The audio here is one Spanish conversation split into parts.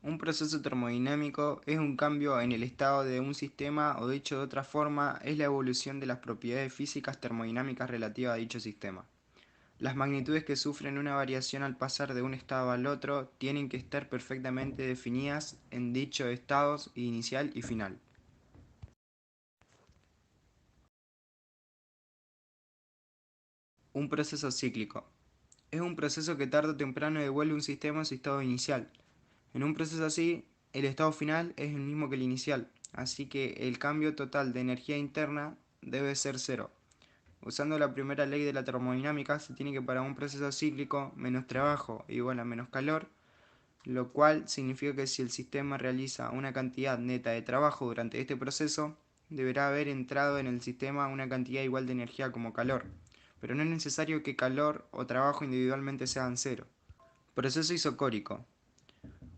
Un proceso termodinámico es un cambio en el estado de un sistema o dicho de otra forma, es la evolución de las propiedades físicas termodinámicas relativas a dicho sistema. Las magnitudes que sufren una variación al pasar de un estado al otro tienen que estar perfectamente definidas en dichos estados inicial y final. Un proceso cíclico. Es un proceso que tarde o temprano devuelve un sistema a su estado inicial. En un proceso así, el estado final es el mismo que el inicial, así que el cambio total de energía interna debe ser cero. Usando la primera ley de la termodinámica, se tiene que para un proceso cíclico menos trabajo igual a menos calor, lo cual significa que si el sistema realiza una cantidad neta de trabajo durante este proceso, deberá haber entrado en el sistema una cantidad igual de energía como calor, pero no es necesario que calor o trabajo individualmente sean cero. Proceso isocórico.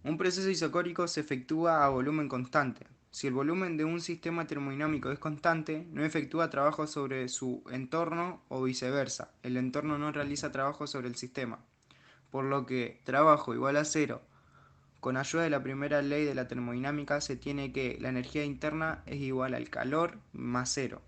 Un proceso isocórico se efectúa a volumen constante. Si el volumen de un sistema termodinámico es constante, no efectúa trabajo sobre su entorno o viceversa. El entorno no realiza trabajo sobre el sistema. Por lo que trabajo igual a cero. Con ayuda de la primera ley de la termodinámica se tiene que la energía interna es igual al calor más cero.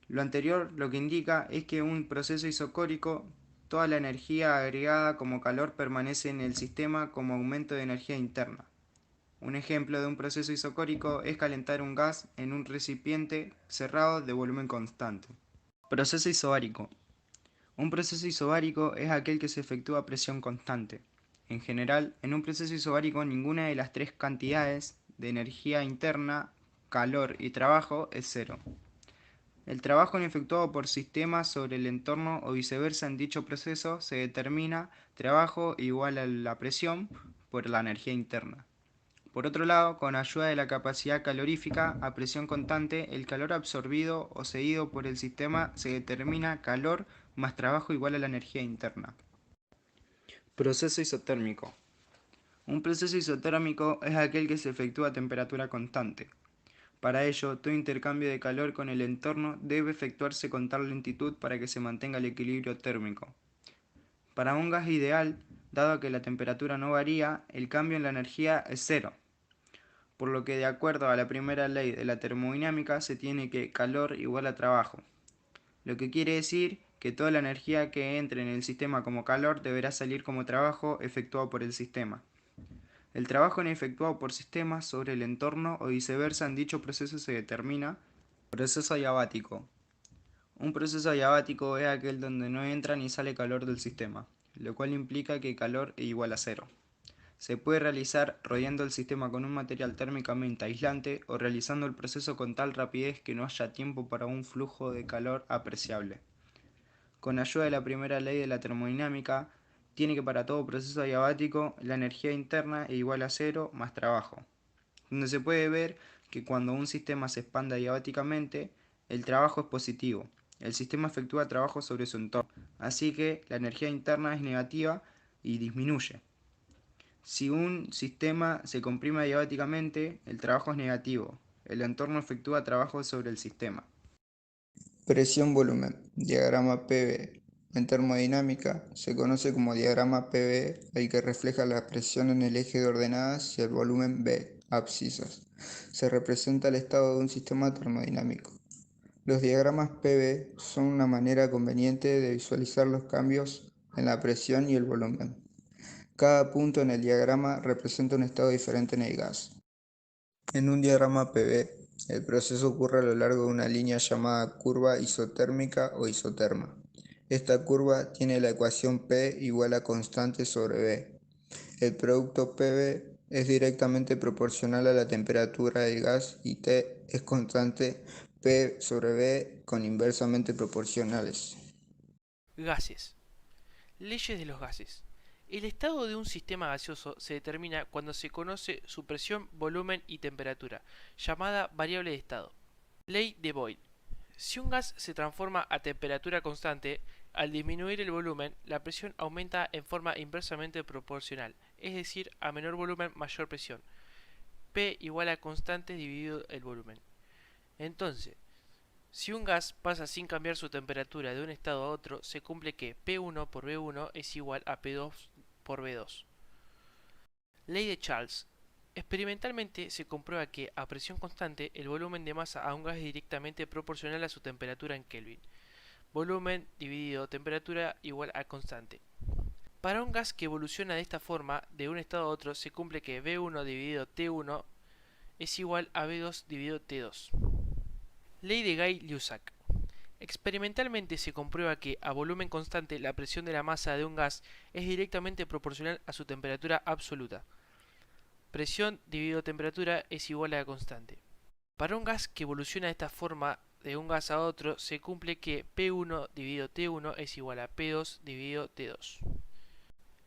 Lo anterior lo que indica es que un proceso isocórico, toda la energía agregada como calor permanece en el sistema como aumento de energía interna. Un ejemplo de un proceso isocórico es calentar un gas en un recipiente cerrado de volumen constante. Proceso isobárico. Un proceso isobárico es aquel que se efectúa a presión constante. En general, en un proceso isobárico ninguna de las tres cantidades de energía interna, calor y trabajo es cero. El trabajo efectuado por sistemas sobre el entorno o viceversa en dicho proceso se determina trabajo igual a la presión por la energía interna. Por otro lado, con ayuda de la capacidad calorífica a presión constante, el calor absorbido o cedido por el sistema se determina calor más trabajo igual a la energía interna. Proceso isotérmico. Un proceso isotérmico es aquel que se efectúa a temperatura constante. Para ello, todo intercambio de calor con el entorno debe efectuarse con tal lentitud para que se mantenga el equilibrio térmico. Para un gas ideal, dado que la temperatura no varía, el cambio en la energía es cero, por lo que de acuerdo a la primera ley de la termodinámica se tiene que calor igual a trabajo, lo que quiere decir que toda la energía que entre en el sistema como calor deberá salir como trabajo efectuado por el sistema. El trabajo efectuado por sistemas sobre el entorno o viceversa en dicho proceso se determina proceso adiabático. Un proceso adiabático es aquel donde no entra ni sale calor del sistema, lo cual implica que calor es igual a cero. Se puede realizar rodeando el sistema con un material térmicamente aislante o realizando el proceso con tal rapidez que no haya tiempo para un flujo de calor apreciable. Con ayuda de la primera ley de la termodinámica, tiene que para todo proceso adiabático la energía interna es igual a cero más trabajo, donde se puede ver que cuando un sistema se expande adiabáticamente, el trabajo es positivo. El sistema efectúa trabajo sobre su entorno, así que la energía interna es negativa y disminuye. Si un sistema se comprime adiabáticamente, el trabajo es negativo. El entorno efectúa trabajo sobre el sistema. Presión-volumen, diagrama PV. En termodinámica se conoce como diagrama PV el que refleja la presión en el eje de ordenadas y el volumen V, abscisas. Se representa el estado de un sistema termodinámico. Los diagramas PV son una manera conveniente de visualizar los cambios en la presión y el volumen. Cada punto en el diagrama representa un estado diferente en el gas. En un diagrama PV, el proceso ocurre a lo largo de una línea llamada curva isotérmica o isoterma. Esta curva tiene la ecuación P igual a constante sobre V. El producto PV es directamente proporcional a la temperatura del gas y T es constante P sobre V con inversamente proporcionales. Gases. Leyes de los gases. El estado de un sistema gaseoso se determina cuando se conoce su presión, volumen y temperatura, llamada variable de estado. Ley de Boyle. Si un gas se transforma a temperatura constante, al disminuir el volumen, la presión aumenta en forma inversamente proporcional, es decir, a menor volumen, mayor presión. P igual a constante dividido el volumen. Entonces, si un gas pasa sin cambiar su temperatura de un estado a otro, se cumple que P1 por V1 es igual a P2 por V2. Ley de Charles. Experimentalmente se comprueba que a presión constante el volumen de masa a un gas es directamente proporcional a su temperatura en Kelvin. Volumen dividido temperatura igual a constante. Para un gas que evoluciona de esta forma, de un estado a otro, se cumple que V1 dividido T1 es igual a V2 dividido T2. Ley de Gay-Lussac. Experimentalmente se comprueba que a volumen constante la presión de la masa de un gas es directamente proporcional a su temperatura absoluta. Presión dividido temperatura es igual a la constante. Para un gas que evoluciona de esta forma de un gas a otro, se cumple que P1 dividido T1 es igual a P2 dividido T2.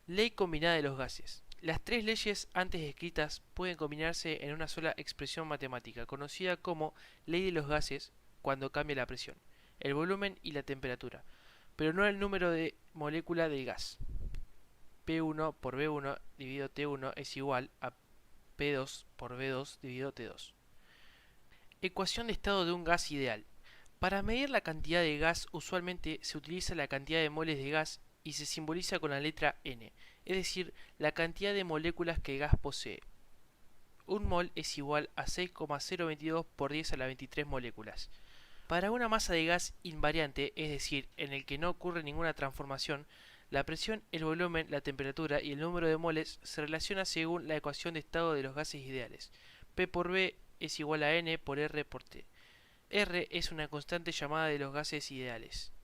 Ley combinada de los gases. Las tres leyes antes descritas pueden combinarse en una sola expresión matemática, conocida como ley de los gases cuando cambia la presión, el volumen y la temperatura, pero no el número de molécula del gas. P1 por V1 dividido T1 es igual a P2 por V2 dividido T2. Ecuación de estado de un gas ideal. Para medir la cantidad de gas usualmente se utiliza la cantidad de moles de gas y se simboliza con la letra N, es decir, la cantidad de moléculas que el gas posee. Un mol es igual a 6,022 por 10 a la 23 moléculas. Para una masa de gas invariante, es decir, en el que no ocurre ninguna transformación, la presión, el volumen, la temperatura y el número de moles se relacionan según la ecuación de estado de los gases ideales. P por V es igual a N por R por T. R es una constante llamada de los gases ideales.